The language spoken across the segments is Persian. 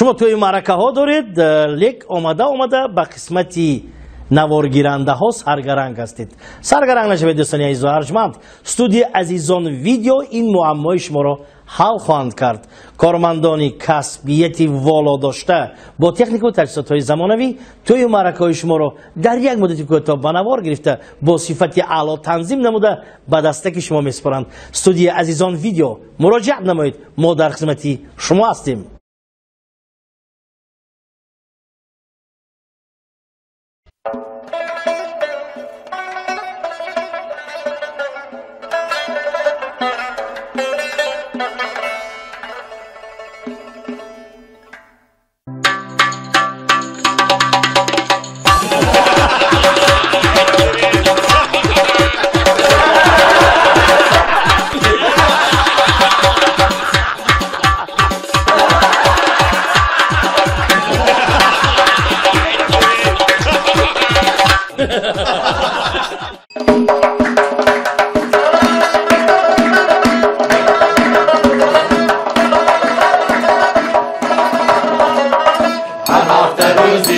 شما توی معرکه ها دارید، لیک آمده به قسمتی نوارگیرنده ها سرگرنگ هستید. سرگرنگ نشوید دوستان عزیز و ارجمند. استودیو عزیزان ویدیو این معمای شما را حل خواهند کرد. کارمندان کسبیتی والا داشته با تکنیک و تجهیزات های زمانوی توی معرکه های شما را در یک مدت کوتاه به نوار گرفته با صفت اعلی تنظیم نموده به دستک شما میسپارند. استودیو عزیزان ویدیو مراجعه نمایید، ما در خدمت شما هستیم.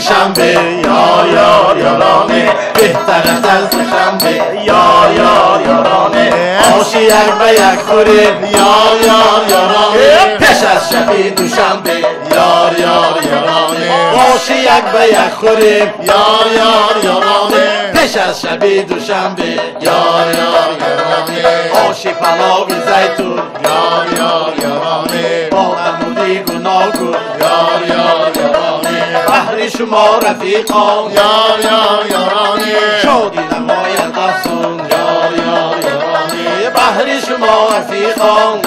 شنبه یا یارانه بهتر از شنبه یا یارانه آشی یک به یک خوریم یا یارانه پیش از شب دوشنبه یارانه آشی یک به یک خوریم یا یارانه پیش از شب دوشنبه یارانه آشی پلاو زیتون یا یارانه با نمودی گناگون بحر شما رفیقان یارانه شادی نماید افزون یارانه بحر شما رفیقان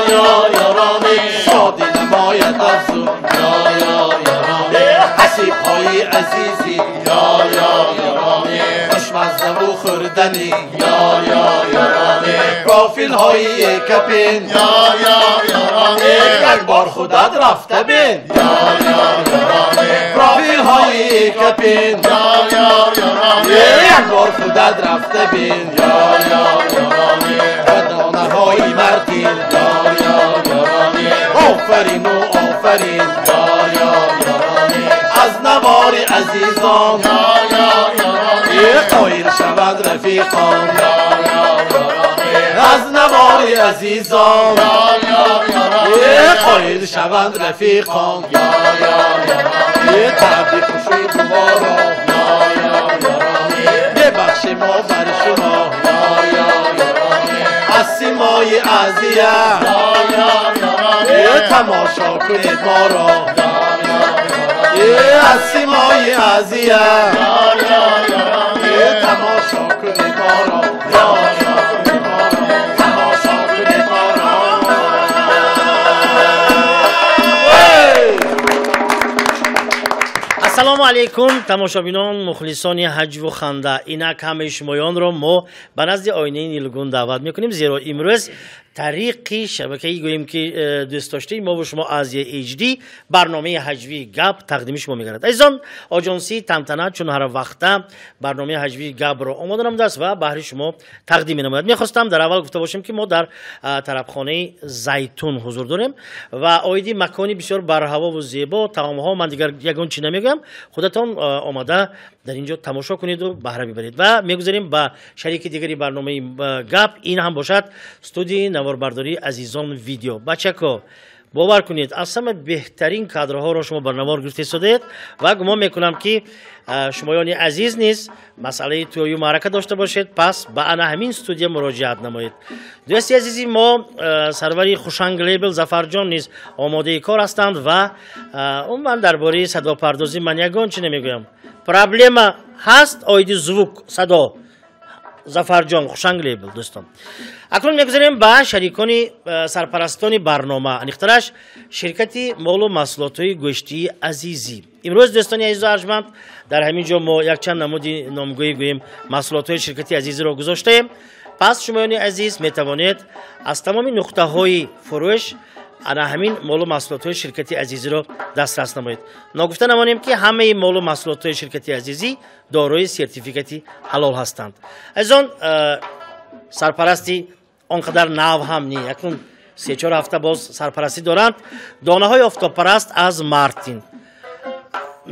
یارانه شادی نماید افزون یارانه حسیب های عزیزی یارانه خوشمزه و خوردنی یارانه پروفیل های کپین یارانه یک بار خودت رفته بین یارانه پروفیل های کپین یک بار خودت رفته بین یارانه دانه های مرتیل یارانه آفرین و آفرین یارانه از نوار عزیزان قایل شود رفیقان از نوار عزیزان قایل شود رفیقان تبدیل خوشید دوبارا ببخش ما بر شما از سیمای عزیه تماشا کنید ما را از سیمای عزیه تماشا کنید ما را تماشا کنید ما را. السلام علیکم تماشابینان مخلصان حج و خنده، اینک همه شمایان را ما به نزد آینه نیلگون دعوت میکنیم، زیرا امروز طریقی شبکه‌ای گوییم که دوست داشته ما و شما از HD برنامه حجوی گپ تقدیم شما می‌گردد. ایزان آژانسی تمتنه چون هر وقت برنامه حجوی گپ را آماده نموده است و بهر شما تقدیم نماید. می‌خواستم در اول گفته باشم که ما در طربخانه زیتون حضور داریم و آیدی مکانی بسیار برهوا و زیبا، طعام‌ها من دیگر یگان چی نمیگم، خودتان آماده در اینجا تماشا کنید و بهره ببرید. و میگذاریم با شریک دیگری برنامه گپ، این هم باشد استودیو نواربرداری عزیزان ویدیو. بچه‌ها باور کنید از همه بهترین کادرها را شما بر نوار گرفته شدید و گمان میکنم که شمایان عزیز نیست مسئله توی معرکه داشته باشید، پس به همین استودیو مراجعت نمایید. دوستی عزیزی ما سروری خوشنگ لیبل ظفرجان نیز آماده کار هستند و اون من درباره صدا پردازی من یگان چی نمیگویم، پرابلم هست آیدی زوک صدا ظفرجان خوشنگ لیبل. دوستان اکنون میگذاریم به شریکان سرپرستان برنامه انیخترش شرکتی مال و محصولات گوشتی عزیزی. امروز دوستان عزیز و ارجمند در همین جا ما یک چند نمودی نامگویی گوییم محصولات شرکتی عزیزی را گذاشتیم. پس شمایان عزیز میتوانید از تمام نقطه های فروش انا همین مال و محصولات شرکتی عزیزی را دسترس نمایید. ناگفته نمانیم که همه مال و محصولات شرکتی عزیزی دارای سرتیفیکاتی حلال هستند. از آن سرپرستی آنقدر نو هم نی، اکنون 3-4 ҳафта боз сарпарастӣ доранд. Донаҳои офтобпараст аз Мартин.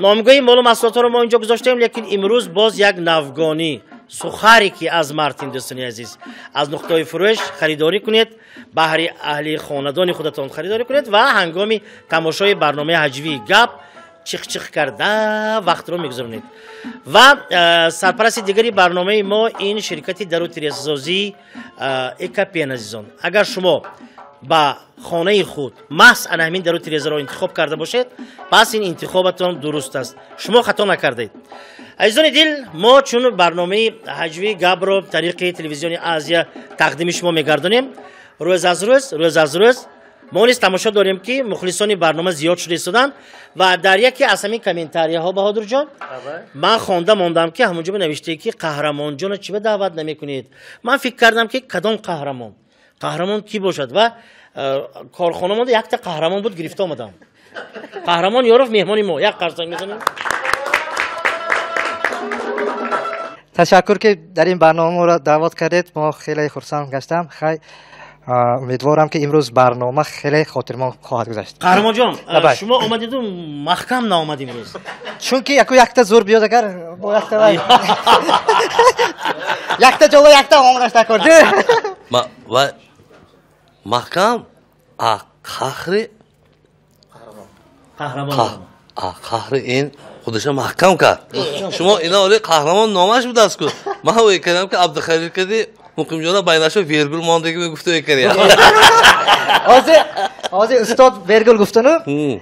Номгоҳи молу маҳсулотҳоро мо инҷо гузоштем, лекин имрӯз боз як навгонӣ сухарики аз Мартин дӯстони азиз. Аз нуқтаҳои фурӯш харидорӣ кунед, баҳри аҳли хонадони худатон харидорӣ кунед ва ҳангоми тамошои барномаи ҳаҷвии гап чих-чих карда вақтро мегузаронед. Ва сарпарасти дигари барномаи мо ин ширкати даруди ресозӣ Экопен азизон. Агар шумо ба хонаи худ маҳз ана ҳамин даруди резаро интихоб карда бошед, пас ин интихобатон дуруст аст. Шумо хато накардаед. азизони дил, мо чун барномаи ҳаҷвии гапро тариқи телевизиони Азия тақдими шумо мегардонем. Рӯз аз рӯз мо низ тамошо дорем ки мухлисони барнома зиёд шуда истоданд ва дар яке аз ҳамин комментарияҳо Баҳодурҷон ман хонда мондам ки ҳамунҷо навиштае ки қаҳрамонҷоно чӣ ба даъват намекунед. Ман фикр кардам ки кадом қаҳрамон? Қаҳрамон кӣ бошад? Ва корхонамонда якта қаҳрамон буд, гирифта омадам. Қаҳрамон ёров меҳмони мо. Як қарсанг мезанем. Ташаккур ки дар ин барнома моро даъват кардед. Мо хеле хурсанд гаштам. Хай умедворам ки имрӯз барнома хеле хотирмон хоҳад гузашт. Қаҳрамонҷон, шумо омадеду маҳкам наомад имрӯз. Чунки якта зур биёд агар бо якта якта ҷоло якта омадаш накорди. ва маҳкам қаҳри қаҳри ин худашон маҳкам кард. Шумо ина оли қаҳрамон номаш будааст ку. Ман ӯй кардам ки Абдухалил кади муқимҷона байнашо вергул мондагӣ мегуфта экария. ҳозир устод вергул гуфтану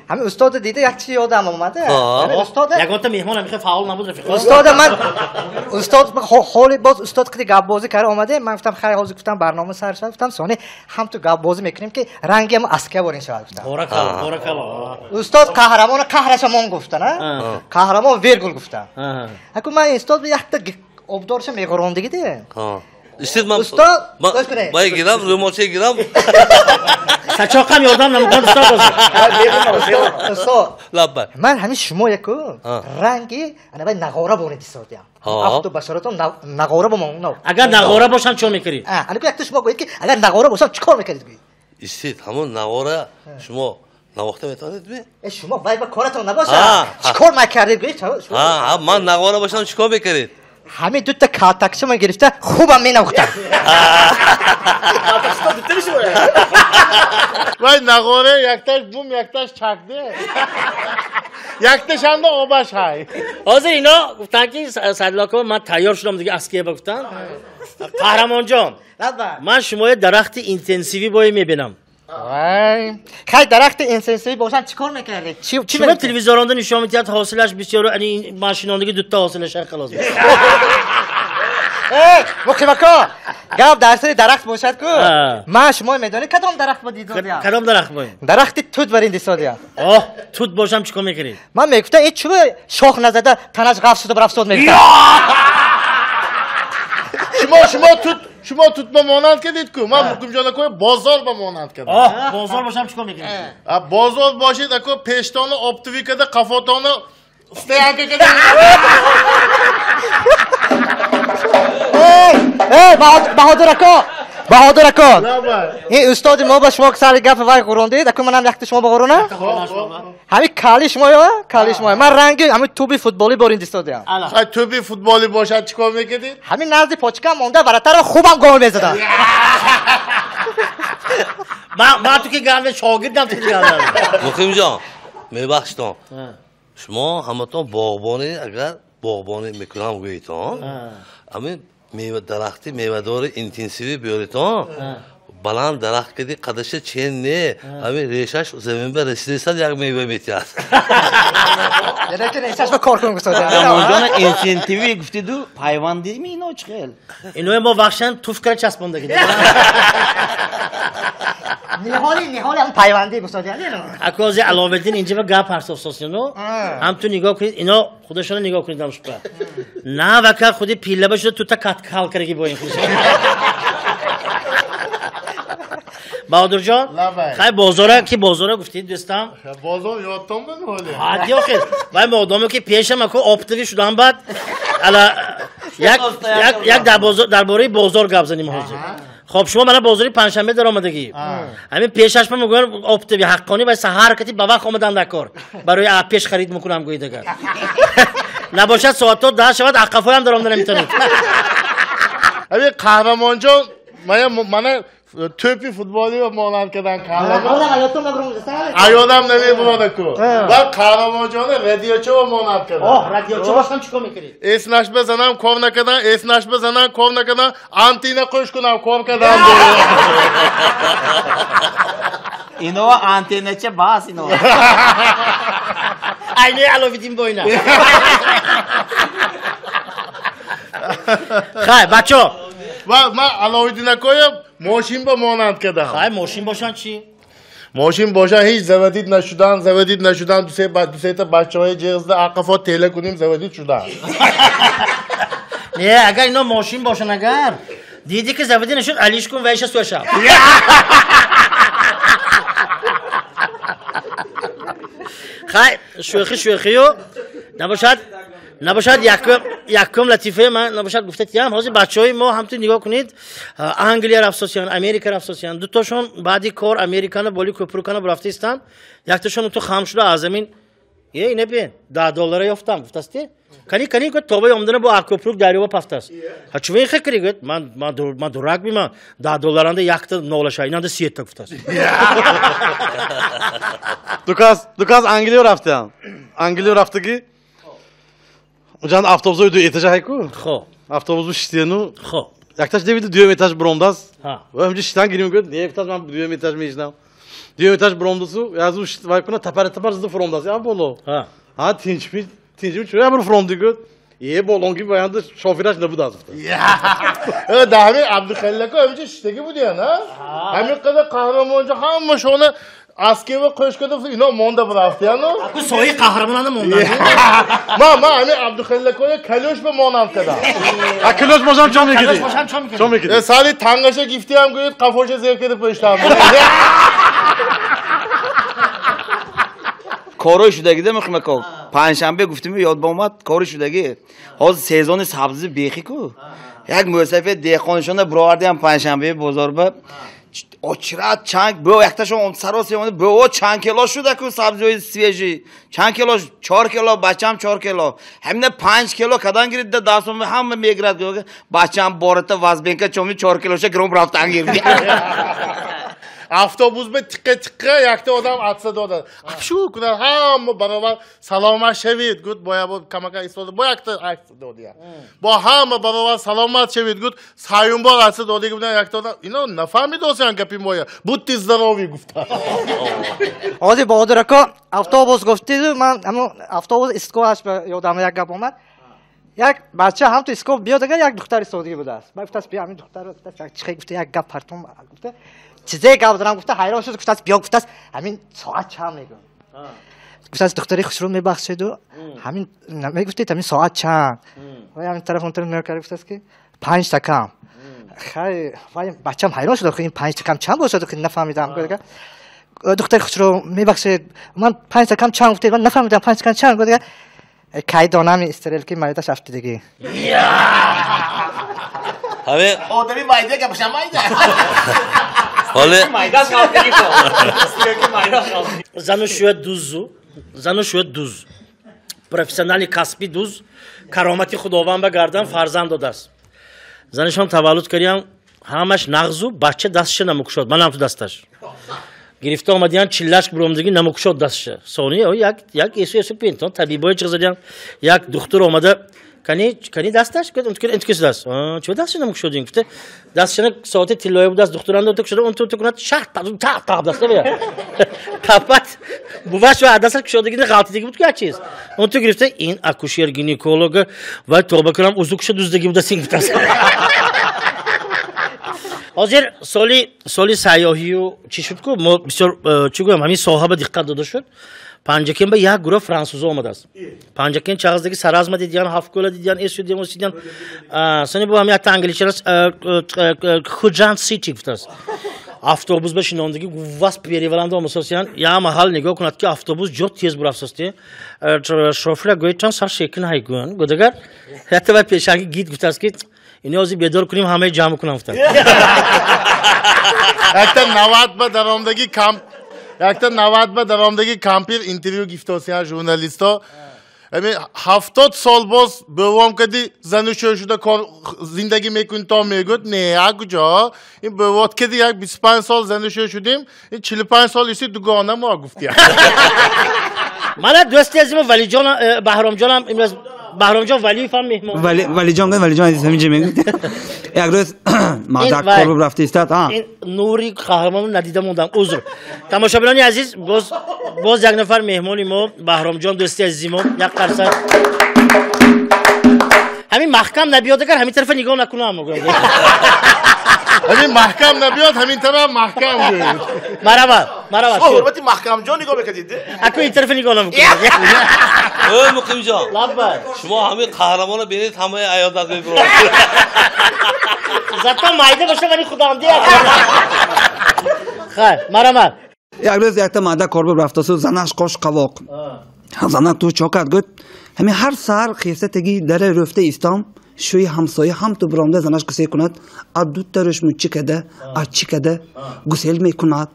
ҳамин устода дида як чиз ёдам омада. Ягонта меҳмонам мехоҳ фаъол набуд рафиқ. Устод ҳоли боз устод кади гапбозӣ кара омаде. Ман гуфтам хай ҳозир гуфтам барнома сар шад. Гуфтам сони ҳам ту гапбозӣ мекунем ки ранги ҳам аска борин шавад гуфтам. Боракалло. Устод қаҳрамон қаҳраша мон гуфта, на? Қаҳрамон вергул гуфта. Аку ман устод якта обдорша меғорондиги де. Истед ман бай гирам, рӯмоча гирам. Сачоқам ёрдам намукан устод. Ман ҳамин шумо яку ранги ана бай нағора боред истодям. Авто башаратон нағора бо мон. Агар нағора бошам чӣ мекарӣ? Ана якта шумо гӯед ки агар нағора бошам чӣ кор мекардед гӯед? Истед ҳамон нағора шумо навохта метавонед бе? Шумо бай ба коратон набоша. Чӣ кор мекардед гӯед? Ман нағора бошам чӣ кор мекардед? ҳамин дута калтакша ма гирифта хубам менавохтам. Вай нағоре якташ бум якташ чакде. Якташ ҳамда обаш ҳай. Ҳозир ино гуфтанд ки Садилакова ман тайёр шудам дига аския ба гуфтан. Қаҳрамонҷон, ман шумои дарахти интенсивӣ бое мебинам. Хай дарахти интенсивӣ бошам чӣ кор мекардед? Чӣ телевизоронда нишон медиҳад ҳосилаш бисёр машинондагӣ дута ҳосилаш халос. муқимако гап дар сари дарахт бошад ку. Ман шумо медонед кадом дарахт ба дидодиям? Кадом дарахт бо? Дарахти тут барин дисодиям. Тут бошам чӣ кор мекардед? Ман мегуфтам ин чӯ шох назада танаш ғаф шуда барафтод мегуфтам. шумо тут ба монанд кардед ку. Ман муқимҷон ако бозор ба монанд кардам. Бозор бошам чӣ кор мекардед? Бозор бошед ако пештону оптивикада қафотону стоянка кардед. Баҳодур ако, ин устоди мо ба шумо сари гапи вай ғурондед, аку манам якта шумо бағурона? ҳамин кали шумоё, кали шумоё. Ман ранги ҳамин туби футболӣ борин дистодиям. Хай туби футболӣ бошад чӣ кор мекардед? ҳамин назди почкам монда баратара хубам гол мезадам. ман ту ки гаве шогирдам ту ки гаве. Муқимҷон, мебахштон. шумо ҳаматон боғбонӣ агар боғбонӣ мекунам гӯитон, ҳамин дарахти мевадори интенсивӣ биёритон, баланд дарахт кади қадаша чен не, ҳамин решаш замин ба расидасад як мева метиҳад. Рамоҷона инсентивӣ гуфтиду пайвандими ино чӣ хел? Иное мо вахшан туфкара часпондагӣ. ниҳоли ҳам пайвандӣ гусодиям. Акози Аловиддин инҷа ба гап ҳарсососино. ҳам ту нигоҳ кунед, ино худашона нигоҳ кунед ам шупа. На вака худи пилаба шуда тута калкарагӣ бо ин худашона. Баҳодурҷон, хай бозора ки бозора гуфтед дӯстам. Бозор ёдтон бинҳоли. ҳадди охир. Вай модоме ки пешам ако оптивӣ шудам бад ала як дар бораи бозор гап занем ҳозир. خب شما من بازاری پنجشنبه در آمدگی همین پیشش من میگم اپتبی حقانی و سه حرکتی با وقت آمدن نکار برای پیش خرید میکنم گوی دیگر نباشد ساعت تو ده شود عقفای هم در آمدن نمیتونید همین قهرمان جان من توپی فوتبالی و مانند کردن ایادم نمیبونه کو و قهرمان جان رادیوچه و مانند کردن رادیوچه باشم چیکار میکنید اسمش بزنم کار نکردن اسمش بزنم کار نکردن آنتینا قش کنم کار کردن اینو آنتنه چه باس اینو aynı alavidin boyuna. Hay بچه و من علاویدین کویم ماشین با مانند کردم خواهی ماشین باشن چی؟ ماشین باشن هیچ زودید نشدن دو سه تا بچه های جغزده عقفات تیله کنیم زودید شدن نه اگر اینا ماشین باشن اگر دیدی که زودی نشد علیش کن ویش سوشم خواهی شوخیو نباشد یکم لطیفه من نباشد گفته تیم حاضر بچهای ما همتون نگاه کنید انگلیا رفتن امریکا رفتن دو تاشون بعدی کار امریکانه بالی کوپروکانه برفته استن یک تاشون تو خام شده از زمین اینه ببین $10 یافتم گفتستی کنی که توبه اومدن با اکوپروک دریو پفتاست چون خیلی گفت من دراگ بیمم $10 انده یک تا نولش ایننده 30 تا گفتاست دوکاز انگلیا رفته کی Ucan avtobusa ödüyor etaja hayko. خب Avtobusu şiştiyenu. خب Yaktaş devidi düğüm etaj bromdaz. Ha. Önce şişten gireyim gör. Niye etaj ben düğüm etaj mı işlem? Düğüm etaj bromdusu yazı şişt vaykuna tapar zıdı fromdaz ya bolo. Ha. Ha tinç mi şuraya bir fromdu gör. İyi bolon gibi bayandı şofiraj ne bu da azıftı. Dahmi Abdülhalil'e önce işteki bu diyen ha. Hem kadar kahramanca hammış onu asker ve köşkede ino monda bıraktı yani. Bu soyu kahramanı monda. Ma hani Abdülhalil'e kalyoş ve monam kadar. Ha kiloş boşan çom ekidi. Çom ekidi. Sadece tangaşa gifti hem görüp kafoşa zevk edip başlam. کارو شدگی میخوام کو پنجشنبه گفتیم یاد با اومد کارو شدگی حاضر سیزن سبزی بیخی کو یک موسیقی دیخانشون براوردیم پنجشنبه بازار با اچرات چنگ به وقتشون سراسی اومد به او چند کیلو شده کو سبزی سویجی چند کیلو 4 کیلو بچم 4 کیلو همین 5 کیلو کدان گرید دستم هم میگرد که بچم بارت وزن که چومی 4 کیلوشه گرم رفتن گیردی Avtobus be tıkka yakta odam atsa da oda. Şu kadar ham beraber salamat şevit gut boya bu kamaka istodu boyakta atsa da oda ya. Bu ham beraber salamat şevit gut sayun bol atsa da oda gibi yakta oda. İno nafami dosan kapim boya. Bu tizdarovi gufta. Hadi Bahadır Aka avtobus گفتید من همون avtobus اسکوش به یادم یک گپ اومد یک بچه هم تو اسکو بیاد اگر یک دختر سعودی بوده است بعد گفت بیا همین دختر رو گفت چیکار گفته یک گپ پرتون گفته چیزی گپ دارم گفته حیران شد گفت بیا گفت همین ساعت چند میگم گفت دختری خوشرو میبخشید و همین میگفتید همین ساعت چند و همین طرف اون طرف نگاه گفت که 5 دقیقه خیلی وای بچه‌م حیران شد که 5 دقیقه چند باشه که نفهمیدم گفت دختری خوشرو میبخشید من 5 دقیقه چند گفت من نفهمیدم 5 دقیقه چند گفت کی دانم استرل که مریضش افتادگی همه آدمی مایده که باشم مایده حالا مایده خالدگی تو که مایده خالدگی زنو شوید دوز پروفسیونالی کسبی دوز کرامتی خداوند به گردن فرزند داده است زنش هم تولد کردیم همش نغزو بچه دستش نموکشد من هم تو دستش گرفته آمدیان چیلش برومدگی نموکشد دستشه سونی یک ایسو پینتون طبیبای چیز دیدم یک دکتر آمده کنی دستش گفت اون کسی دست چه دستش نموکشد این گفته دستش ساعت تیلای بود دست دکتر اند تو شده اون تو کنات شخ تا دسته بیا کپات بوش و دستش کشیدگی غلطی دیگه بود که چیز اون تو گرفته این اکوشیر گینکولوگ و توبه کنم اوزوکش دوزدگی بود سینگ بود حاضر سالی سیاحی و چی شد که ما بسیار چی گویم همین صاحب دقت داده شد پنجکین به یک گروه فرانسوز آمده است پنجکین چهارزدگی سرازم دیدن هفت دیدن ایسو دیدن سنی با همین انگلیسی خوجان سیتی گفته است avtobus به شنوندگی واس پیریولنده آموزشیان یا محل نگاه کند که avtobus جو تیز برافسته شوفر گویتان سر شکل هایگون گودگر حتی و پیشانگی گیت گفته است که اینو ازی بیدار کنیم همه جمع کنیم Yakta 90 ba davomdagi kamp yakta 90 ba davomdagi kampir intervyu giftosiyan jurnalisto. Ами 70 سال باز بوام کدی زنش شده کار زندگی میکن تا میگود نه اگجا این بوات کدی یک 25 سال زنش شدیم این 45 سال ایسی دوگانه ما گفتی من دوستی ازم ولی جان بهرام جانم امروز بهرام جان ولی فهم مهمان ولی جان همینجا میگم یک روز مادر کار رفته استاد این نوری قهرمان ندیده موندم عذر تماشاگران عزیز باز یک نفر مهمانی ما بهرام جان دوستی عزیزم یک قرصه همین محکم نبیاد اگر همین طرف نگاه نکنم همین محکم نبیاد همین طرف محکم بود مرحبا حرمتی محکم جان نگاه بکنید اکو این طرف نگاه نکنم اوه مقیم جان لبا شما همین قهرمان رو بینید همه عیادت میبرید زدتا مایده باشه ولی خدا هم دیگه خیر مرحبا یک روز یک تا مادر کار رفته سو زنش قاش قواق زنک تو چاکت گفت همین هر سر خیسته تگی در رفته ایستام شوی همسایه هم تو برامده زنش قصه کند ادو ترش مچی کده اچی کده گسل میکند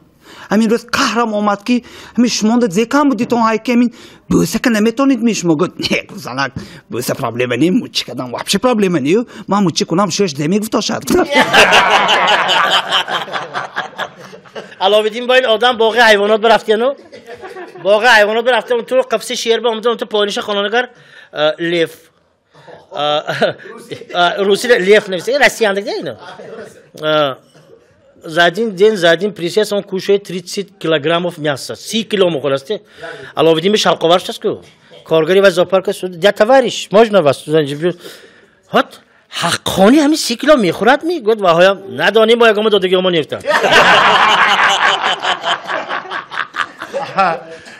همین روز قهرم آمد که همین شماند زیکم بودی تو های که همین بوسه که نمیتونید میشما گفت نه زنک بوسه پرابلم نیم مچی کدم وحش پرابلم نیو من مچی کنم شش دمی گفت شد علاوه دین با این آدم باقی حیوانات برفتیانو باقی حیوانات برفته اون تو قفسه شیر به اون تو پایینش خانانگر لیف روسی لیف نمیشه رسیان دیگه اینو زادین پریسیس اون کوشه 30 کیلوگرم اف мясо 30 کیلو مخورسته علاوه دین به شلقاورش است که کارگری و زاپارک سود ده توارش можна вас زنجبیل هات حقانی همین 30 کیلو میخورد میگفت واه ندانی ما یکم دادگی ما نیفتن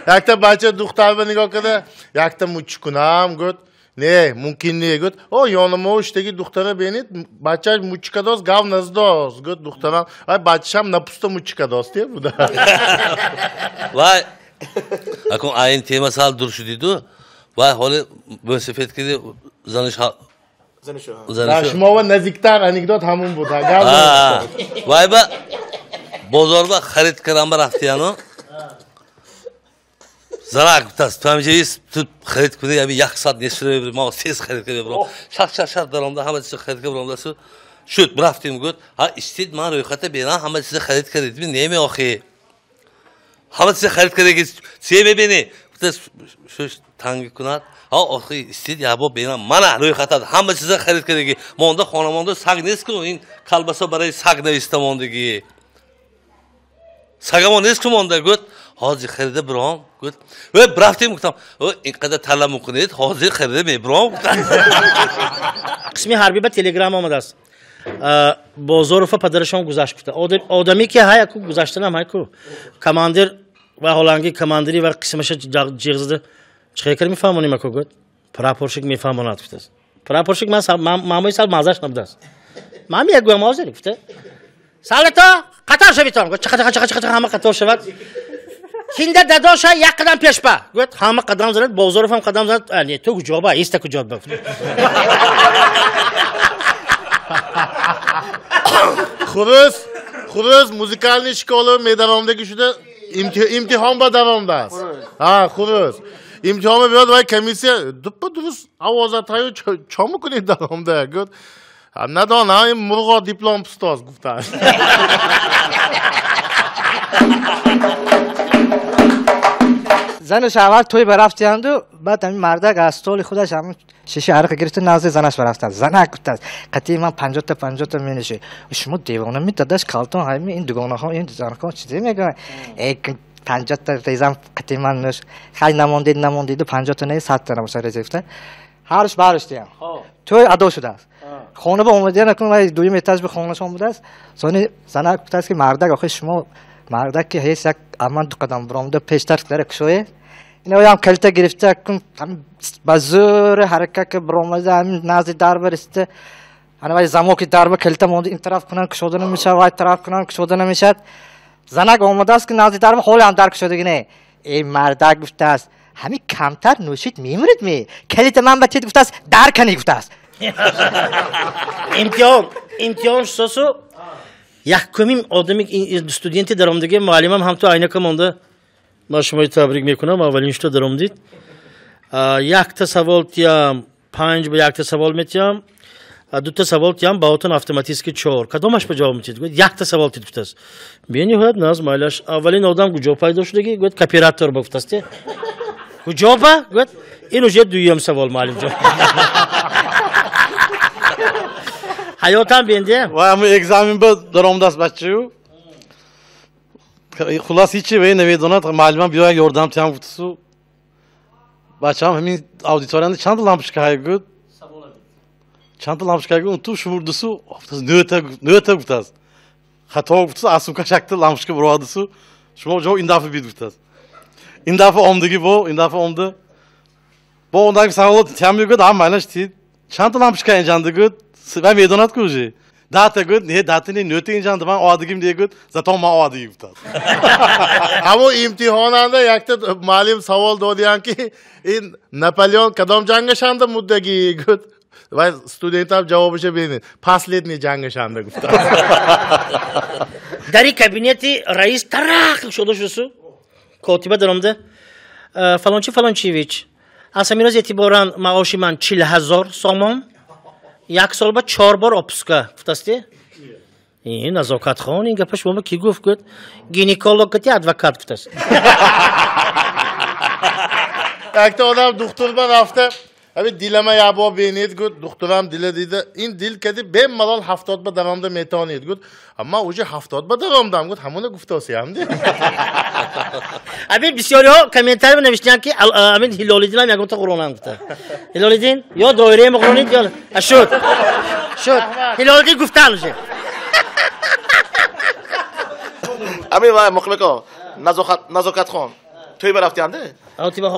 یک تا بچه دختر به نگاه کرده یک تا موچ کنم گفت نه ممکن نه گفت او یانما اشتگی دختره بینید بچهش موچ کداست گاو نزداست گفت دخترم ای بچه‌م نپوسته موچ کداستی بوده وای اکن این تیما سال دور شدیدو وای حالا به سفید کردی زنش شما و نزدیکتر انیکدوت همون بود وای با بازار با خرید کردم برفتیانو زنک گفتست تو همیشه تو خرید کنی همین یک ساعت نصف رو ما 3 خرید کنیم برام شق درامده همه چیز خرید کنیم برام دستو شد برفتیم گفت ها استید من روی خط بینا همه چیز خرید کردیم نمی آخه همه چیز خرید کردی چی ببینی گفتست شش تنگ کند ها آخه استید یا با بینا من روی خط همه چیز خرید کردی مونده خانواده سگ نیست که این کلبسا برای سگ نوشته موندگی سگمون نیست که مونده گفت حاضر خریده برام گفت و برفتیم گفتم اینقدر طلب میکنید حاضر خریده میبرام قسمی حربی به تلگرام آمده است بازار و پدرشان گذشت گفته آدمی که های کو گذشته نم های کو کماندر و هولنگی کماندری و قسمش جیغزده چه کاری میفهمونیم اکو گفت پراپورشک میفهموند گفته پراپورشک من مامای سال مازش نبوده است من یک گویم حاضر گفته سالتا قطار شویتم گفت چقدر همه قطار شود کینده داداش یک قدم پیش با گفت همه قدم زد بازار هم قدم زد یعنی تو کجا با ایست کجا با خروس موزیکالنی شکولا میدارمده شده امتحان با دوامده است خروس امتحان بیاد وای کمیسیه دوپا درست آوازت هایو چا میکنید دوامده گفت ندانم این مرغا دیپلم پستاز گفتن زنش اول توی برفتند و بعد همین مردک از طول خودش همون شیشه عرق گرفت نازه زنش برفتند زنک گفت قطعی من 50 تا می نشه شما دیوانه می داداش کالتون همین این دوگانه ها این زنکان چیزی میگن 50 تا ریزم قطعی من نش خیلی نموندید 50 تا نه 100 تا نموشه ریزفته هرش برشتیم توی ادا شده است خونه به اومدن نکنه دوی میتاج به خونه شما بوده است زنک گفت که مردک آخه شما مردک که هیچ یک امان دو قدم برامده پیشتر داره کشوه اینا هم کلته گرفته کن با زور حرکت که برامده همین نازی در برسته انا وای زمو که در به کلته مونده این طرف کنن کشوده نمیشه وای طرف کنن کشوده نمیشه زنک اومده است که نازی در به حال هم در کشوده نه این مردک گفته است همین کمتر نوشید میمونید می کلیت من بچید گفته است در کنی گفته است امتحان سوسو یکمین آدمی استودنتی درآمدگی معلمم هم تو عینک مونده. ما شما تبریک میکنم اولین شتا درآمدید. یک تا سوال تیم 5 به یک تا سوال میتیم. دو تا سوال تیم با اتون اتوماتیکی 4. کدومش به جواب میتید؟ گفت یک تا سوال تید گفتست. بینی هات ناز مالش اولین آدم کجا پیدا شده کی؟ گفت کاپیراتور گفتسته. کجا با؟ گفت اینو جد دویم سوال معلم جان. hayotdan bendi. Va ama egzamin bu daromdas bachchu. Xulos hiç ve ne donat malum bir yordam tam kutusu. Bacham hemin auditoriyanda çand lampochka haygut. Çand lampochka haygut tu shurdusu nöte kutas. Xato kutusu asuka şaktı lampochka buradısu. Şuma jo indafi bir kutas. Indafi omdagi bu, indafi omdu. Bu ondaki sağol temli gud am maylaş ti. Çand lampochka enjandı gud. Ben meydonat kurucu. Data gud, ne data ne nöte injandı ben o adigim diye gud. Zaten ma o adigim kutas. Ama imtihanında yakta malum saval doğdiyan ki in Napolyon kadam jangashanda muddagi gud. Ve studentlar cevabı beğenin. Pasletni jangashanda kutas. Dari kabineti reis tarak şoda şusu. Kotiba dönemde. Falançı Aslında biraz etibaran maaşı man 40,000 somon. یک سال بعد 4 بار آپوسکا گفتستی؟ این نزاکت خان این گپش با ما کی گفت گفت گینیکولوگ گفتی ادوکات گفتست. Yakta adam doktordan hafta abi dileme yabo beyniyet gud doktoram dile dedi in dil kedi ben malal haftat ba davamda metaniyet gud ama ucu haftat ba davamdam gud hamuna guftası yamdi. Abi بسیاری ها کامنتر می نوشتن که امین هیلالدین هم یکم تا قرآن هم گفته. هیلالدین یا دایره مقرونید یا شد هیلالدین گفتن میشه. امین وای مخلکا نزاکت خان توی برافتی انده؟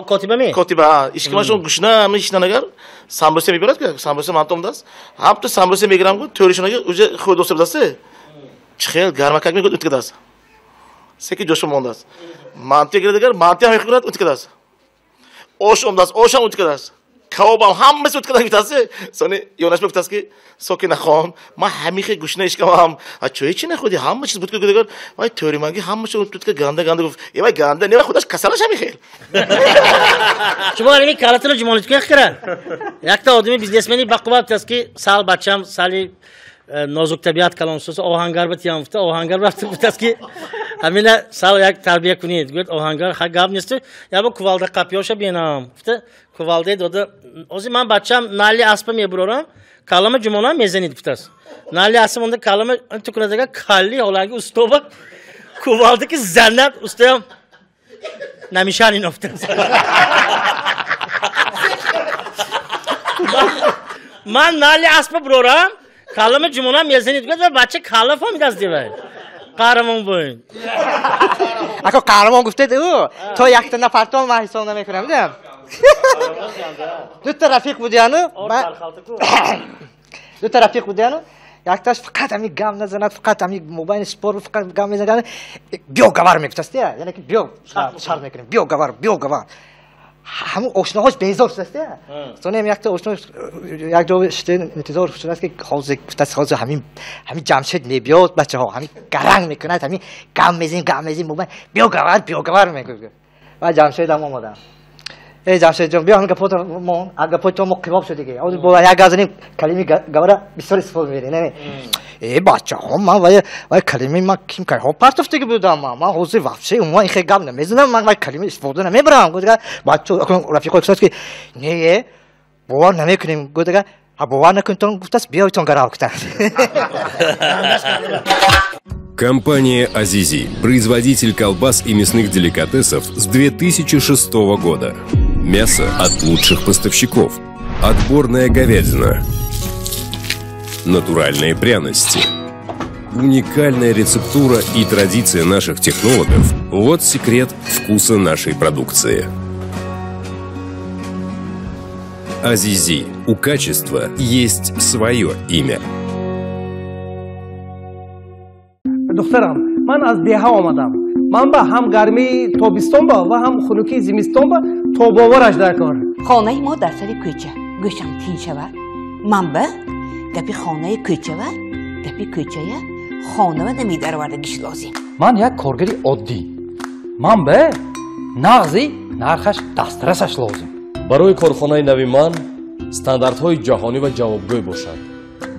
کاتیبه می؟ کاتیبه işkimashon gushna amni ishdan agar sambrose miberad ki sambrose mantomdas ham to sambrose migram ku teorishonga uje khodosa bidasi chxel garmakak mi utkadas seki joshomondas mantiya giradigar mantiya hayqirad utkadas oshomdas osham utkadas kavobam hammasi utkadas bitasi soni yonash buktas ki sokina xon ma hamixe gushna ishkamam a choy chine khodi hamma chiz butka gidigar vay teorimangi hamma shu utka ganda guf e vay ganda ne khodash kasalash hamixe شما همین کاراتون رو جمعیت کنید خیره. یک تا آدمی بیزنسمنی بقیه است که سال بچه‌م سالی نازک طبیعت کلانسوس آهنگر بتیام فته آهنگر رفته بود است که همین سال یک تربیت کنید. گفت آهنگر خیلی نیست. یا با کوالده قپیاش بینم. فته کوالده داده. از من بچه‌م نالی اسب میبرم. کلام جمعه میزنید فته است. نالی اسب اونده کلام انت کنه دیگه کلی حالاگی استوبه کوالده که زنده استیم نمیشانی نفته. من نالی اسب برورم کلام جمعه میزنید گفت و بچه کلا فهمید از دیوار قهرمان بوین. اگه قهرمان گفته او تو یک تا نفرتون من حساب نمیکنم دیدم. دو تا رفیق بودیانو دو تا رفیق بودیانو یک تاش فقط همین گام نزند فقط همین موبایل سپور فقط گام میزنه بیو گوار میکشسته یعنی که بیو شار میکنیم بیو گوار همون آشناهاش بیزار است. سونم یک تا آشنا یک دو شته انتظار شده است که حاضر همین جمشید میبیاد بچه ها همین گرنگ میکنه همین گام میزین موبایل بیو گوار میکنه و جمشید هم اومدم. ای جمشید جان بیا همین گپوت ما کباب شده که اون با یک گازنیم کلمه گوارا بسیار استفاده می‌کنه نه ای بچه ها من وای کلمه ما کیم که ها پرتفته که بودم من حوزه وفشه اون این خیلی گم نمیزنم من وای کلمه استفاده نمیبرم گفتم بچه رفیق گفت که نه باور نمیکنیم گفتم باور نکنتون گفتم بیایتون گراه کتن. Компания «Азизи» – производитель колбас и мясных деликатесов с 2006 года. Мясо от лучших поставщиков. Отборная говядина. Натуральные пряности. Уникальная рецептура и традиция наших технологов – вот секрет вкуса нашей продукции. «Азизи» – у качества есть свое имя. دخترم من از دیها آمدم من با هم گرمی تابستان با و هم خنکی زمستان با تا باورش در کار خانه ما در سر کوچه گوشم تین شود من به گپی خانه کوچه و گپی کوچه خانه نمیدروردگیش لازم. من یک کارگری عادی. من به نغزی نرخش دسترسش لازم. برای کارخانه نوی من استانداردهای جهانی و جوابگوی باشد.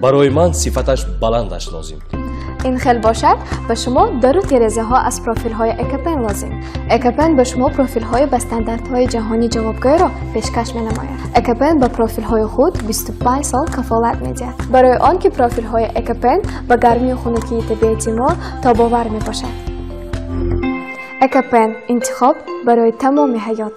برای من صفتش بلندش لازم. این خیلی باشد به شما درو تیرزه ها از پروفیل های اکپن لازم. اکپن به شما پروفیل های به استانداردهای جهانی جوابگوی را پیشکش می نماید. اکپن به پروفیل های خود 25 سال کفالت می دهد. برای آن که پروفیل های اکپن به گرمی خنکی طبیعتی ما تاباور می باشد. اکپن انتخاب برای تمام حیات.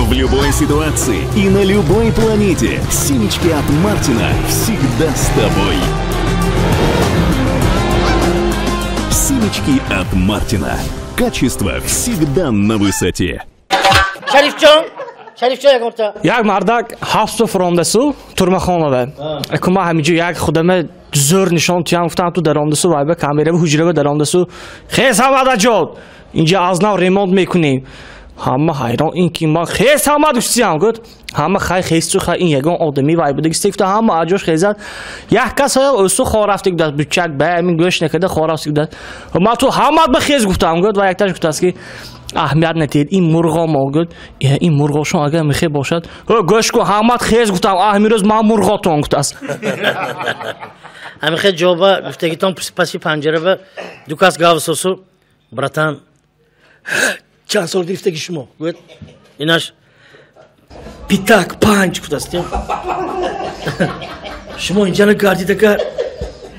В любой ситуации и на любой планете семечки от Мартина всегда с тобой. Семечки от Мартина. Качество всегда на высоте. شریف جان یک مرتا یک مردک 700 فرامدسو ترمخانه ده اکما همینجا یک خودمه زور نشان تیام گفتم تو درامدسو وای به کامیره به حجره به درامدسو خیس حمد جان اینجا از نو ریمونت میکنیم همه حیران این که ما خیس حمد دوستیم گفت همه خیس تو این یگان آدمی وای بوده گفت همه اجاش خیزد یک کس اوسو خورافتی گفت بچک به همین گوش نکرده خورافتی گفت ما تو حمد به خیز گفتم گفت و یک تاش گفت که اهمیت ندید این مرغا موجود این مرغاشون اگر میخواد باشد گوش کو حمد خیز گفتم میروز ما مرغاتون گفت است همین خیلی جواب گفته که تام پسی پنجره به دو کس گاو سوسو براتان چند سال گرفته که شما گفت ایناش پیتاک پنج گفت است شما اینجا نگردید اگر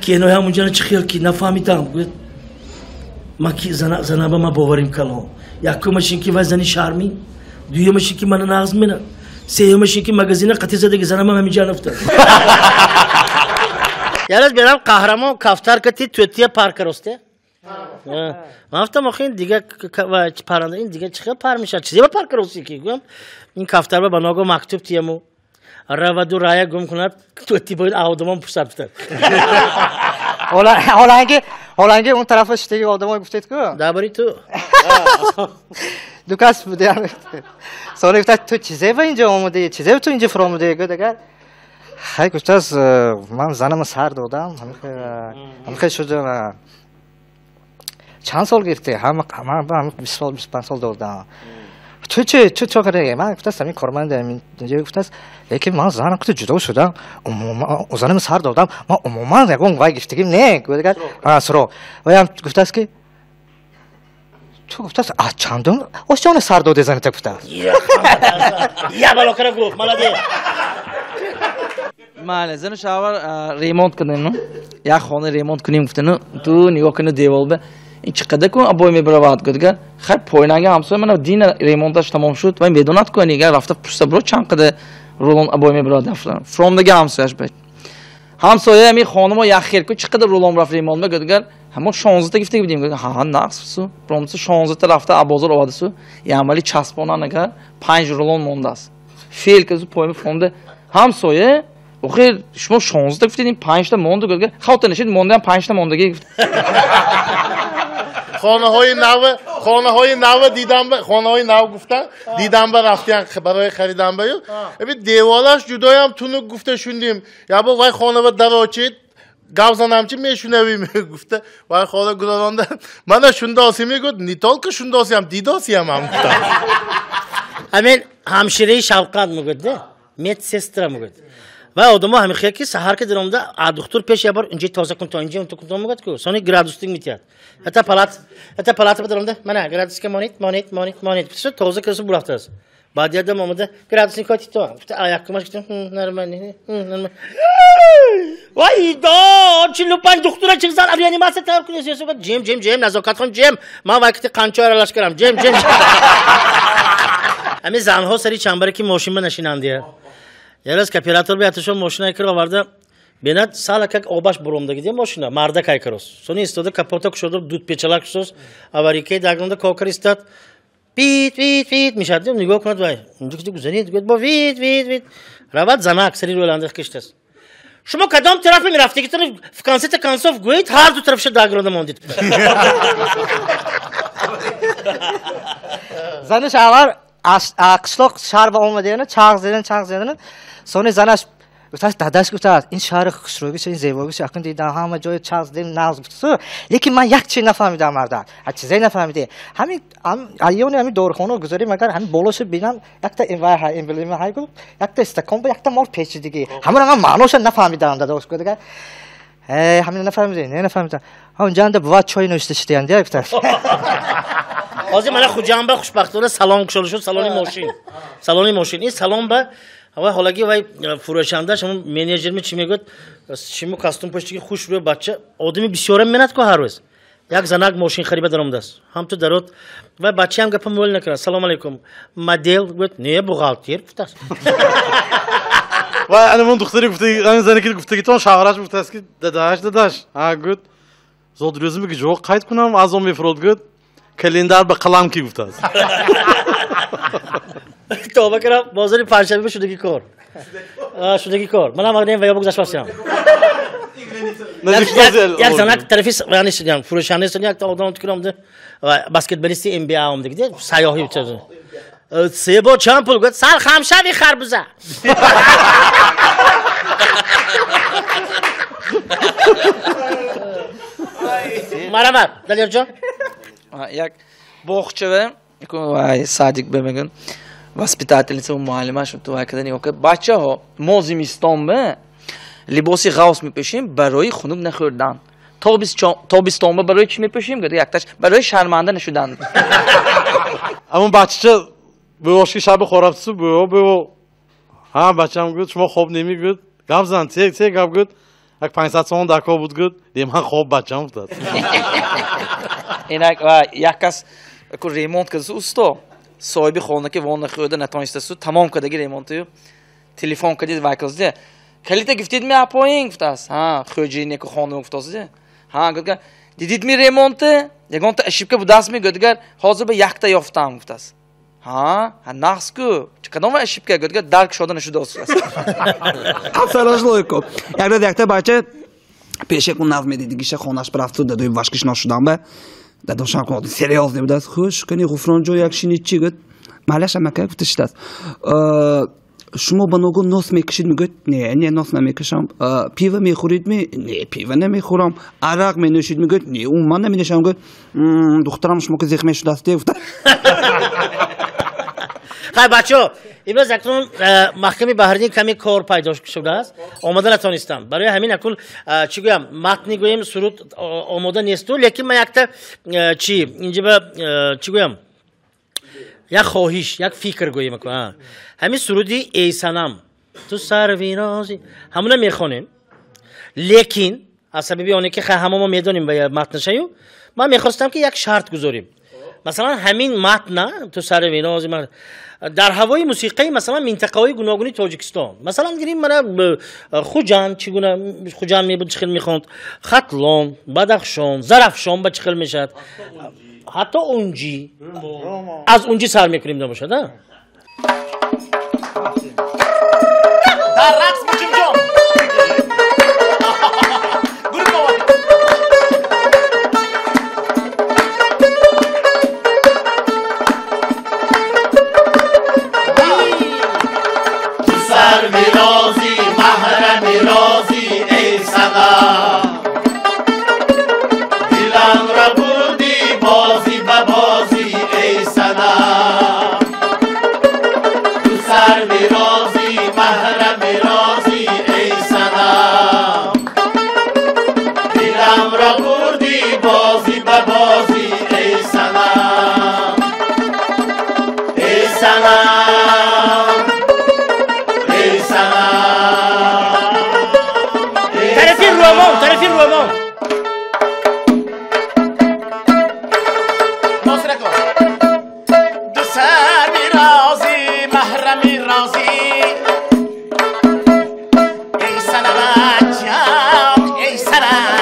که نه همونجا چه خیال کی نفهمیدم گفت ما کی زنا با ما باوریم کلام یکمشین که وزنی شرمی دویمشین که من ناز منه سومشین که مغازین قطعه زده که زنم همینجا نفته یادت بیارم قهرمان کفتر کتی توتیه پارک راسته من گفتم آخه این دیگه پرنده این دیگه چه پر میشه چیزی با پارک راستی کی گفتم این کفتر به بناگو مکتوب تیمو را و دو رای گم کند توتی باید آدمان پشت بستن حالا اینکه اون طرفش دیگه آدمای گفتید که درباره تو دو کس بوده سوال گفت تو چیزی به اینجا آمده چیزی تو اینجا فراموده گفت اگر خیلی گفت از من زنم سر دادم همه شده چند سال گرفته همه 20 سال 25 سال دادم تو چه کاره من گفت است همین کارمند اینجا گفت است لیکن من زنم که جدا شدم زنم سر دادم ما عموما یکون وای گفتگیم نه گفت سرو وای گفت است که تو گفت است چندون آشان سر داده زنت گفت است یا بالا کرا گفت مالده مال زن شاور ریمونت کنیم یا خانه ریمونت کنیم گفتن تو نگاه کنه دیوال به این چقدر کن ابوی میبرد گفت خب پویناگه همسایه من دین ریمونتش تمام شد و این بدونات کنی اگر رفته پشت برو چند قدر رولون ابوی میبرد افلان فرام دیگه همسایه‌اش بود همسایه می خانم یک خیر کو چقدر رولون رفت ریمونت گفت همون 16 تا گفته بودیم ها نقص سو پرومس 16 تا رفته ابازار آورده سو یا عملی چسبونن اگر 5 رولون مونده است فیل که پویم فرام همسایه خیر شما 16 تا گفتین 5 تا مونده گفت خاطر نشید مونده 5 تا موندگی گفت خانه های نو دیدم خانه های نو گفتن دیدم به رفتن برای خریدن بیو ببین دیوالش جدای هم تونو گفته شوندیم یا با وای خانه و دراچید گاوزنم چی میشونویم گفته وای خانه گذرانده من شونداسی میگفت نیتال که شونداسی هم دیداسی هم گفتم همین همشیره شوقت میگفت نه مت سستر میگفت و آدما همین خیلی که سحر که درامده دکتر پیش یه بار اینجا تازه کن تا اینجا اون تو کن میگفت که سونی گرادوستینگ میتیاد حتی پلات بدرامده من گرادوستینگ مانیت پس تازه کسی برافته است بعد یادم آمده گرادوستینگ کاتی تو گفت آیاکماش گفتم نرمانی وای دا چلو پنج دکتر چیز زن ریانیماسیون تمام کنی سیاست جیم نزاکت خان جیم من وقتی قانچو را لاش کردم جیم همین زنها سری چنبره که ماشین بنشینند دیگه یه روز کپیراتور بیاتشون ماشین کرد آورده بیند سال که آبش برومده گیدیم ماشینا مرده کای کروس سونی استوده کپوتا کشوده دود پیچلک شوز آوریکه داغنده کوکر استاد ویت میشد دیم نگاه کند وای اونجا که گذارید گفت با ویت رواد زنک سری رو لاندخ کشته است شما کدام طرف میرفتی که طرف کانسیت کانسوف گویید هر دو طرفش داغنده موندید زنش اول قشلاق شهر با اومده نه چاق زدن سونی زنش گفتاست داداش گفتاست این شهر خوشرویش این زیباییش اکنون دیدم همه جای چاز دیم ناز گفتسو لیکن من یک چیز نفهمیدم مردم هیچ چیزی نفهمیدم همین ایونی همین دورخانه گذاریم مگر همین بالوش بینم یک تا این وای این بلیم های گفت یک تا استکان با یک تا مال پیچیدگی همون هم معنوش نفهمیدم داداش گفت همین نفهمیدم اونجا اند بوا چای نوشته شدیان دیگه گفتاست حاضر من خوجام به خوشبختانه سلام کشول شد سالن ماشین این سلام به و حالاگی وای فروشنده شما منیجر می چی میگفت شما کاستوم پشتی خوش روی بچه آدمی بسیار منت کو هر روز یک زنگ ماشین خرید دارم دست هم تو درات و بچه هم گپ مول نکنه سلام علیکم مدل گفت نه بوغالتیر گفت و انا من دختری گفتی انا زنی که گفتی تو شاورش گفت است که داداش ها گفت زود روزی میگه جو قاید کنم از اون میفرود گفت کلندر به قلم کی گفت است توبه کردم بازاری پنجشنبه شدگی کار منم اگه ویا بگذاشت واسم یک زنک طرفی یعنی شدیم فروشنده است یک تا آدم تو کردم بسکتبالیستی ام بی ام دیگه سیاحی چیز سه با چند پول گفت سال خمشوی خربوزه مرحبا دلیر جان یک باغچه و صادق بمیگن воспитательница و معلمش تو کردن نگاه کرد بچه‌ها ما زمستان به لباس غوث میپوشیم برای خنک نخوردن تابستان برای چی میپوشیم گفت یکتاش برای شرمنده نشدن اما بچه به واشی شب خرابسو به ها بچه‌م گفت شما خوب نمیگید گام زن تیک گفت گفت یک 500 تومان دکا بود گفت دیم من خوب بچه‌م افتاد اینک یک کس کو ریمونت کرد اوستا صاحب خانه که وان نخورده نتونسته سو تمام کردگی ریمونتیو تلفن کردید وایکازده کلیت گفتید می اپاینگ گفتاست ها خوجی نیکو خانه گفتاسته ها گفت دیدید می ریمونته یگان تا اشیبکه بود دست می گفتگر حاضر به یک تا یافتم گفتاست ها نقص کو چقدر ما اشیبکه گفتگر درک شده نشده است افسرش لایکو یک روز یک تا بچه پیش کن ناز میدیدگیش خونش برفت دادوی واشکش نشدم به داداشم که سریاز نبود است خوش کنی غفران جو یک شینی چی گفت معلش هم که گفتش دست شما با نوگو ناس میکشید میگوید نه ناس نمیکشم پیوه میخورید نه پیوه نمیخورم عرق مینوشید میگوید نه اون من نمینوشم گفت دخترم شما که زخمی شده است گفت خیلی بچه امروز اکنون محکمه بحرین کمی کار پیدا شده است آماده نتونستم برای همین اکنون چی گویم متنی گویم سرود آماده نیست لیکن من یک تا اینجا به چی گویم یک خواهش یک فکر گویم اکنون همین سرودی ای سنم تو سروینازی همونه میخوانیم لیکن از سببی آنه که همه ما میدونیم به متنشیو من میخواستم که یک شرط گذاریم مثلا همین متن تو سروینازی در هوای موسیقی مثلا منطقه‌های گوناگونی تاجیکستان مثلا گیریم من خوجان چگونه خوجان میبود چخیل میخوند ختلان بدخشان زرافشان با چخیل میشد حتی اونجی از اونجی سر میکنیم نباشد ها در رقص میشیم جام رازی محرم رازی ای سنم دلم را بردی بازی به بازی ای سنم تو سر رازی محرم رازی ای سنم دلم را بردی بازی به بازی ای سنم ای سنم طرفین رومان دو سر رازی محرمی رازی ای سنم اجام ای سنم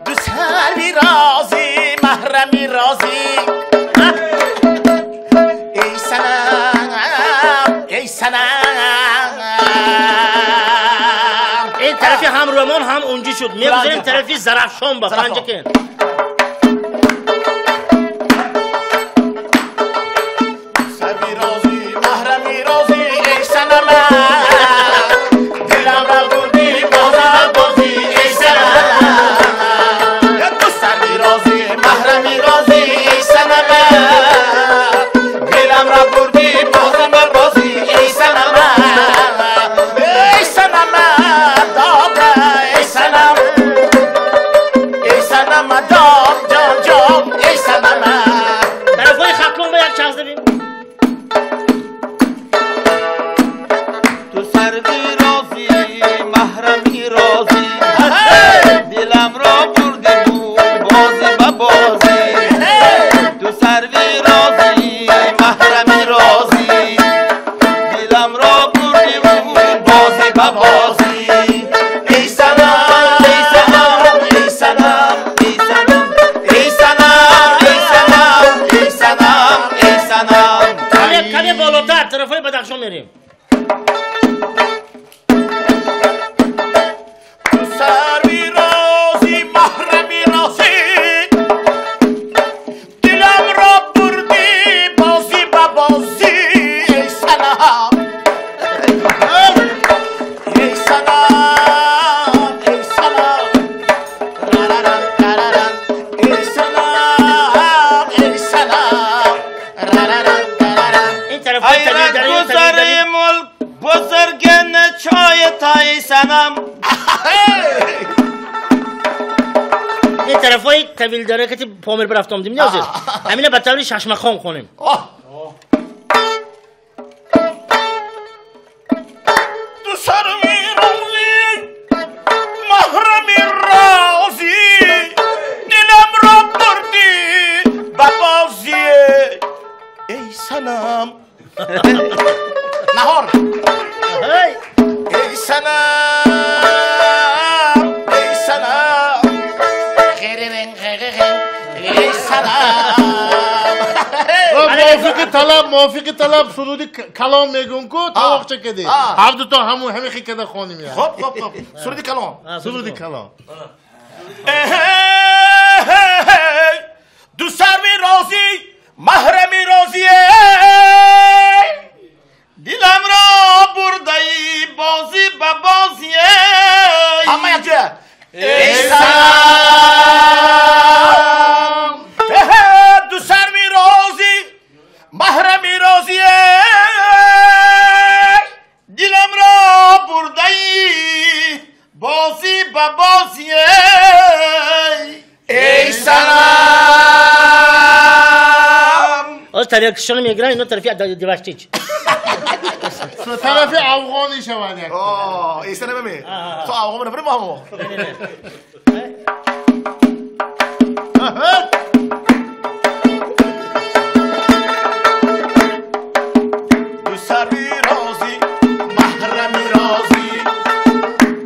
دو سر رازی محرمی رازی ای سنم ای سنم این طرفی هم رومان هم اونجی شد میگذاریم طرفی زرافشان با پنجه کن سبی بزرگن چای تای سنم این طرفای طویل داره که پامیر برفتم دیم نیازه همینه بدتر ششمخان خونیم دو سر میرازی محرم رازی دلم را بردی ببازی ای سنم نهار ای سنم ای سنم ای سنم موافق طلب سرودی کلام میگم کو توقع چکدی هر دو تا همین خیکده خونیم یا خب سرودی کلام دو سروی رازی محرمی رازیه دلم را بردهی بازی به بازیه همه یک جه ای سلام دو سروی رازی محرمی رازیه دلم را بردهی بازی به بازیه ای سلام از طریق کشان میگرن اینا طرفی دیواشتیچ طرفی افغانی شود یک ای سنه بمی تو افغان نبری مامو دو سروی رازی محرمی رازی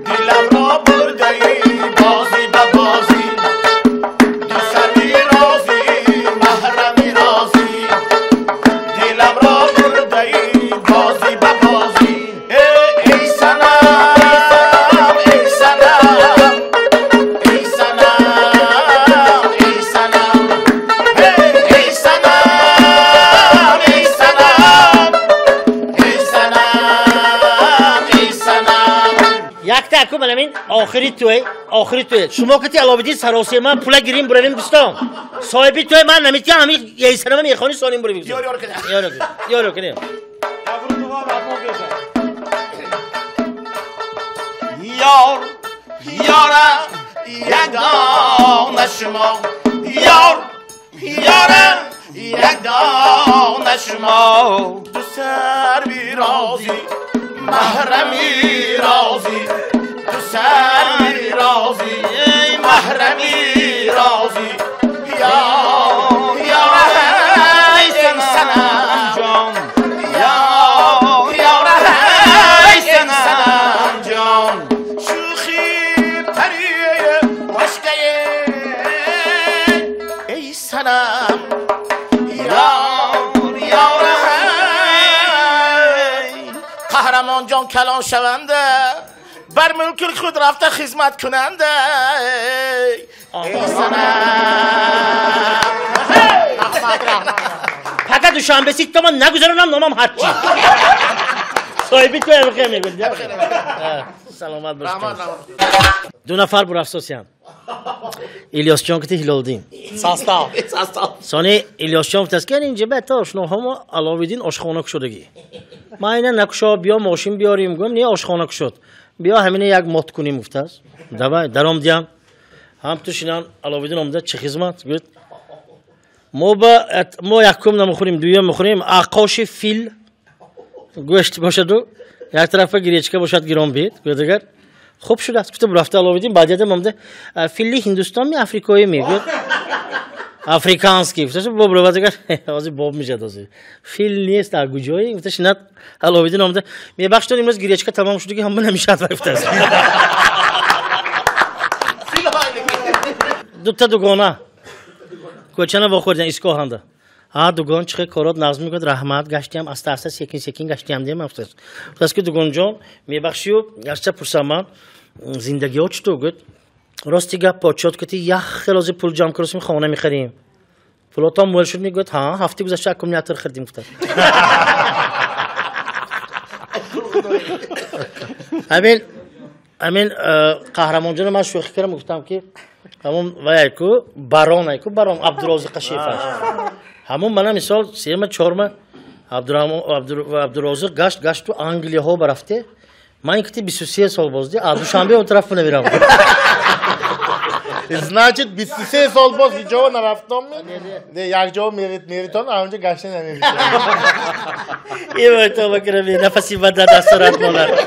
دلم را بردهی بازی به بازی دو سروی رازی محرمی رازی دلم را بردهی بازی به بازی ای سنم ای سنم ای سنم ای سنم ای سنم ای سنم ای سنم ای سنم یک تاکو منامین آخری توی شما کتی علاوه سراسی من پولا گیریم بریم دوستان صاحبی توی من نمیتونم همین یه سنم میخوانی سالیم بریم یارو کنیم یار یارم یگانه شما یارم یگانه شما دو سروی رازی محرمی رازی دو سروی رازی محرمی رازی یارم ای سنم جان یارم ای سنم جان شوخی پریه مشکه ای سنم یارم قهرمان جان کلان شونده بر ملک خود رفته خدمت کننده ای سنم فقط دوشنبه سیت تا من نگذارنم نامم هرچی صاحبی توی بخیر میگوید سلامت باش دو نفر بر افسوسیم İlyas Can kiti Hilaldin. Sastav. Sani İlyas Can tezker ince beta aşnahama Alavedin aşkhana kuşodagi. Ma ina nakşa biya ماشین بیاریم گم نه آشخانه کشود بیا همینه یک مات کنیم گفتاس دبا درام دیام هم توش اینان علاوه آمده چه خدمت گفت ما یکم نمیخوریم دویم میخوریم آقاش فیل گوشت باشه دو یک طرف گریچکه باشد گرام بید گفت اگر خوب شد است گفتم رفته علاوه دین بعد یادم آمده فیلی هندوستان می آفریقایی می گفت آفریکانسکی گفتم باب رو بعد اگر آزی باب میشه دازی فیل نیست در گوجایی گفتم شنات علاوه دین آمده می بخش داریم از گریچکه تمام شده که هم نمیشه رفته است دوتا دوگانه کوچنه واخوردن ایسکو هنده ها دوگان چه کارات نظم میکرد رحمت گشتیم از تاسیس سکین گشتیم دیم افتاد پس که دوگان جان میبخشیو گشته پرسمان زندگی ها چطور گفت راستی گپ پاچات کتی یه خلاص پول جمع کردیم خانه میخریم پولات هم مول شد میگفت ها هفته گذشته اکومنیاتر خریدیم گفتن همین قهرمان جان من شوخی کردم گفتم که همون وایکو باران عبدالرازق قشیفش همون منم مثال سیرم چهارم عبدالرازق گشت تو انگلیه ها برفته. من این کتی 23 سال بازده دوشنبه اون طرف نمیرم. Значит 23 سال باز هیچ جا نرفتم. نه یک جا میریتون اونجا گشته نمیرم. این باید تو بکرمی نفسی بد در دستورات مولر.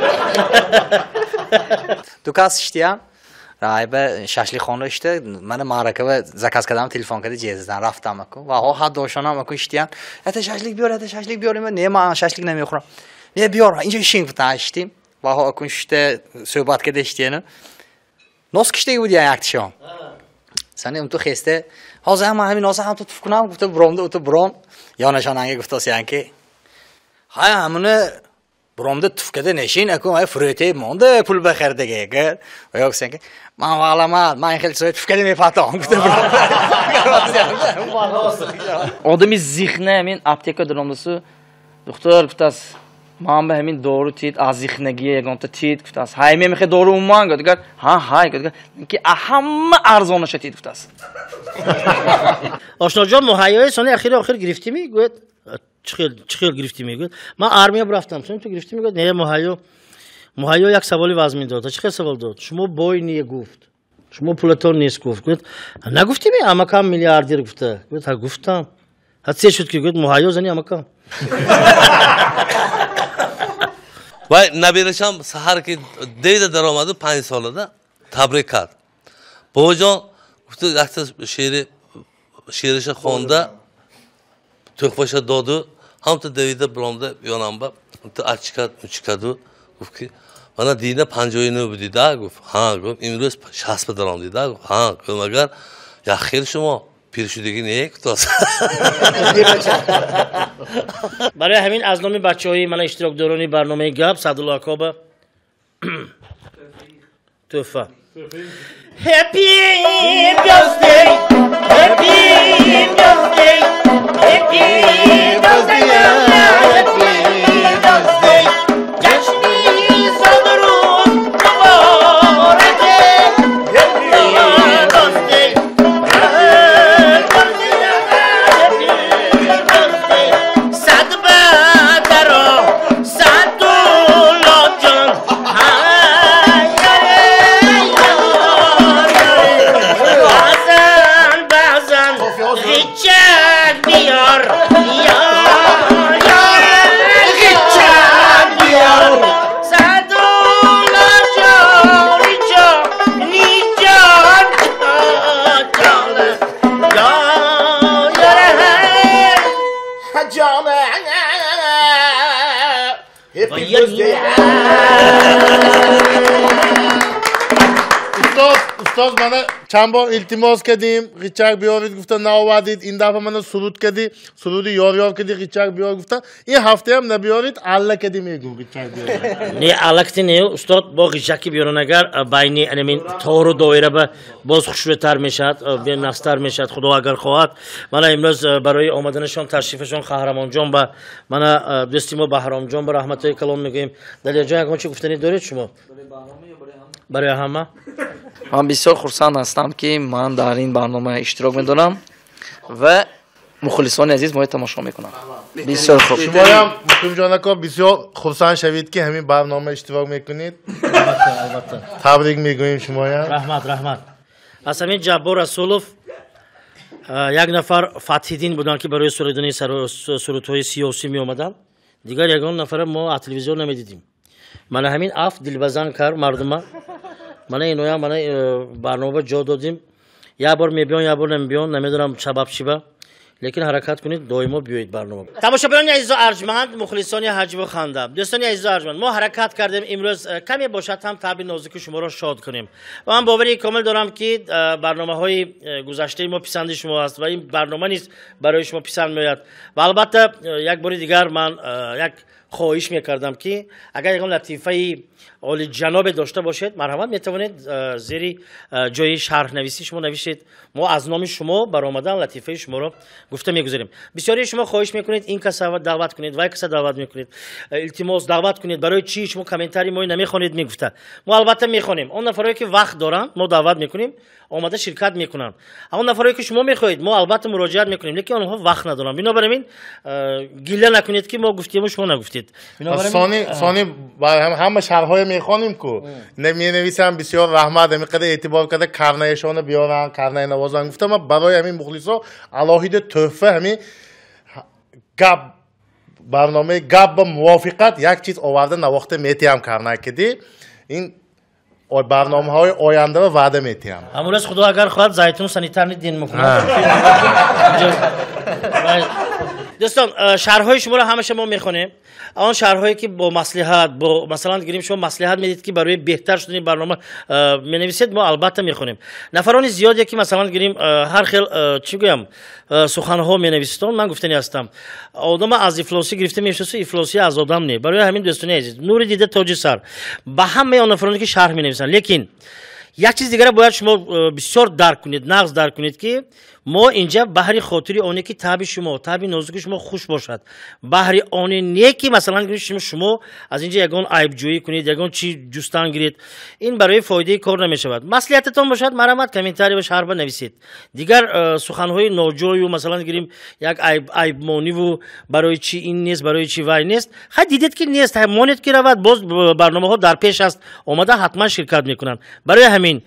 تو کاس اشتیام رایبه شاشلی خانه اشته من معرکه و زکاس کدام تلفن کردی جهازدن رفتم اکو و ها حد دوشانم اکو اشتیام ات شاشلیک بیار ات شاشلیک بیاریم نه من شاشلیک نمیخورم نه بیار اینجا شین فتاشتیم و ها اکو اشته صحبت کرده اشتیانه ناس کشته بود یا یکتشام سنی اون تو خسته حاضر همین ناس هم تو تفکنم گفته برامده تو برام یا نشاننگه گفته سیانکه های همونه برامده تفکده نشین اکو های فروته مونده پول بخیر دیگه گر و یا کسی که من والا من خیلی سوی تفکده میپاتم گفته برامده آدمی زیخنه همین اپتیکا درامدسو دکتر گفته است من به همین دارو تید از زیخنگی یگان تا تید گفته است های میخه دارو اومان گفته ها های گفته که همه ارزانش تید گفته است آشنا جان مهیای سال آخر گرفتی میگوید چخیل گرفتی میگوید من آرمیا برفتم سن تو گرفتی میگوید نه مهیا یک سوالی وضع میداد چه سوال داد شما بای نیه گفت شما پولتون نیست گفت نگفتی می اما کم میلیاردیر گفته گفت ها گفتم حدسه شد که گفت مهیا زنی اما کم وای نبیرشم سحر که دیده در آمده 5 ساله ده تبریک کرد بابا جان گفته یک شیرش خونده تحفهش دادو هم تو دویده برامده بیانم با تو اچکدو گفت که من دینه 59 بودی ده گفت ها گفت امروز 60 درام دیده گفت ها گفت مگر یا خیر شما پیر شدگی نه کتاست برای همین از نام بچه‌های من اشتراک دارانی برنامه گپ سعدالله کابه تحفه Happy birthday Happy birthday Happy birthday Happy birthday جشنی صدرون مبارکه Happy birthday صد بدرا صد دولار جان بعضن ریچک بیار ریچک بیار صد دولار جان ریچک نیجان استاد من چند بار التماس کردیم ریچک بیارید گفتن نه آوردید این دفعه من سرود کردی سرود یار کردی ریچک بیار گفتن این هفته هم نبیارید الله کردی میگم ریچک بیارید نه الکتی نه استاد با ریچکی بیارن اگر بین انمین تار و دایره به باز خوشتر میشد به نفستر میشد خدا اگر خواهد من امروز برای آمدنشان تشریفشان قهرمان جان با من دوستی ما بهرام جان به رحمت الله کلام میگیم در جای اگه چه گفتنی دارید شما برای همه من بسیار خرسند هستم که من در این برنامه اشتراک می‌دارم و مخلصان عزیز ما تماشا میکنم بسیار خوب شما هم مسلم جانکا بسیار خرسند شوید که همین برنامه اشتراک میکنید البته تبریک میگوییم شما هم رحمت از همین جبار رسولوف یک نفر فتح‌الدین بودن که برای سرودن سرودهای سیاسی می اومدن دیگر یگان نفر ما تلویزیون نمیدیدیم من همین اف دلبزن کار مردم من اینویا من برنامه جا دادیم یا بار میبیان یا بار نمیبیان نمیدونم سبب چی با لیکن حرکت کنید دائما بیایید برنامه تماشاگران عزیز و ارجمند مخلصان حج و خنده دوستان عزیز و ارجمند ما حرکت کردیم امروز کمی باشد هم طبع نازک شما را شاد کنیم و من باوری کامل دارم که برنامه‌های گذشته ما پسند شما است و این برنامه نیست برای شما پسند میاد و البته یک بار دیگر من یک خواهش میکردم که اگر یکم لطیفه عالی جناب داشته باشید مرحمت میتوانید زیر جای شرح نویسی شما نویسید ما از نام شما برآمدن لطیفه شما رو گفته میگذاریم. بسیاری شما خواهش میکنید این کس دعوت کنید وای کس دعوت میکنید التماس دعوت کنید برای چی شما کامنتاری ما نمیخونید میگفته ما البته میخونیم اون نفرایی که وقت دارن ما دعوت میکنیم آماده شرکت میکنن اون نفرایی که شما میخواهید ما البته مراجعت میکنیم لیکن اونها وقت ندارن بنابراین گله نکنید که ما گفتیم و شما نگفتید. ثانی همه شرحهای میخوانیم کو نویسم بسیار رحمت همینقدر اعتبار کرده کرنهشان بیارن کرنه نوازن گفتم من برای همین مخلصا علاهیده تحفه همین گپ برنامه گپ با موافقت یک چیز آورده نواخته میتیم کرنه کدی این برنامه های آینده و وعده میتیم همون از خدا اگر خواهد زیتون سانیتر دین میکنه. دوستان شرحهای شما رو همه شما میخونیم آن شرحهایی که با مصلحت با مثلا گیریم شما مصلحت میدید که برای بهتر شدن برنامه مینویسید ما البته میخونیم. نفرانی زیادی که مثلا گیریم هر خیل چی گویم سخنها مینویسید من گفتنی هستم آدم از افلاسی گرفته میشه افلاسی از آدم نه برای همین دوستانی عزیز نور دیده تاج سر به همه آن نفرانی که شرح مینویسن لیکن یک چیز دیگه باید شما بسیار درک کنید نقص درک کنید که ما اینجا بهر خاطری اونه که طبع شما طبع نازک شما خوش باشد بهر آن نیکی مثلا شما از اینجا یگان عیب جویی کنید یگان چی جستن گیرید این برای فایده کار نمیشود مصلحتتون باشد مرحمت کامنتاری به شرح بنویسید دیگر سخنهای ناجای و مثلا گیریم یک عیب مانی و برای چی این نیست برای چی وای نیست خود دیدید که نیست همونید که رود باز برنامه ها در پیش است اومده حتما شرکت میکنن برای همین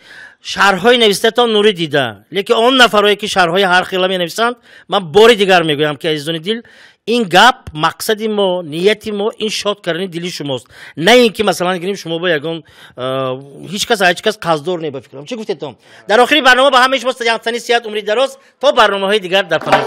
شرحهای نوشته تا نوری دیده لیکن اون نفرایی که شرحهای هر خیلی می نویسند من بار دیگر میگویم که عزیزان دل این گپ مقصد ما نیت ما این شاد کردن دلی شماست نه اینکه مثلا گیریم شما با یگان هیچ کس قصددار نه بفکرم چی گفتید تام در آخری برنامه با همه شما سلامتی صحت عمری دراز تا برنامه‌های دیگر در پناه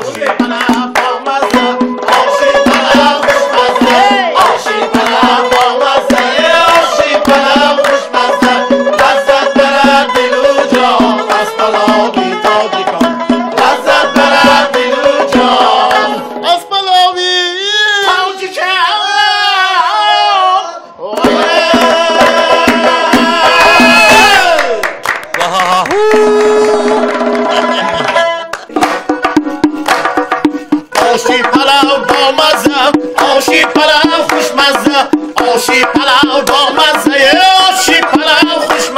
آشی پلاو خوشمزه آشی پلاو با مزه آشی پلاو خوشمزه